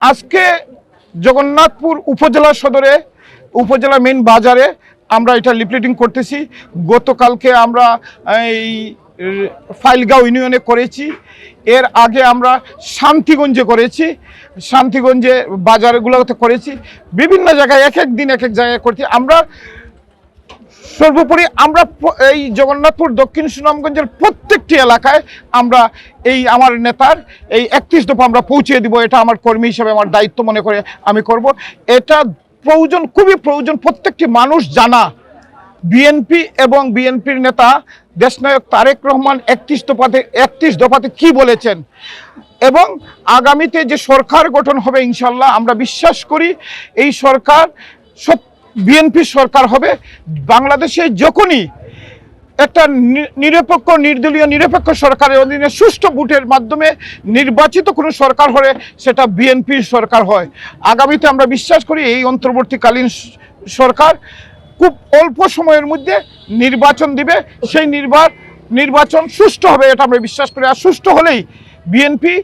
আজকে জগন্নাথপুর উপজেলা সদরে উপজেলা মেইন বাজারে আমরা এটা লিফলেটিং করতেছি। গতকালকে আমরা এই ফাইলগাঁও ইউনিয়নে করেছি, এর আগে আমরা শান্তিগঞ্জে করেছি, শান্তিগঞ্জে বাজারগুলোতে করেছি, বিভিন্ন জায়গায় এক এক দিন এক এক জায়গায় করছি। আমরা সর্বোপরি আমরা এই জগন্নাথপুর দক্ষিণ সুনামগঞ্জের প্রত্যেকটি এলাকায় আমরা এই আমার নেতার এই 31 দফা আমরা পৌঁছে দিব। এটা আমার কর্মী হিসেবে আমার দায়িত্ব মনে করে আমি করব। এটা প্রয়োজন, খুবই প্রয়োজন প্রত্যেকটি মানুষ জানা। বিএনপি এবং বিএনপির নেতা দেশনায়ক তারেক রহমান 31 দফাতে কি বলেছেন এবং আগামীতে যে সরকার গঠন হবে ইনশাল্লাহ আমরা বিশ্বাস করি এই সরকার বিএনপি সরকার হবে। বাংলাদেশে যখনই একটা নিরপেক্ষ নির্দলীয় নিরপেক্ষ সরকারের অধীনে সুষ্ঠু ভোটের মাধ্যমে নির্বাচিত কোনো সরকার হলে সেটা বিএনপির সরকার হয়। আগামীতে আমরা বিশ্বাস করি এই অন্তর্বর্তীকালীন সরকার খুব অল্প সময়ের মধ্যে নির্বাচন দিবে, সেই নির্বাচন সুষ্ঠু হবে এটা আমরা বিশ্বাস করি। আর সুষ্ঠু হলেই বিএনপি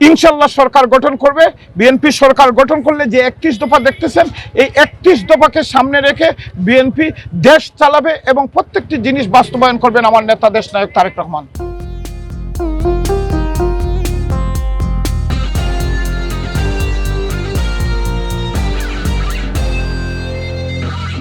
ইনশাল্লাহ সরকার গঠন করবে। বিএনপি সরকার গঠন করলে যে 31 দফা দেখতেছেন এই 31 দফাকে সামনে রেখে বিএনপি দেশ চালাবে এবং প্রত্যেকটি জিনিস বাস্তবায়ন করবেন আমার নেতা দেশনায়ক তারেক রহমান।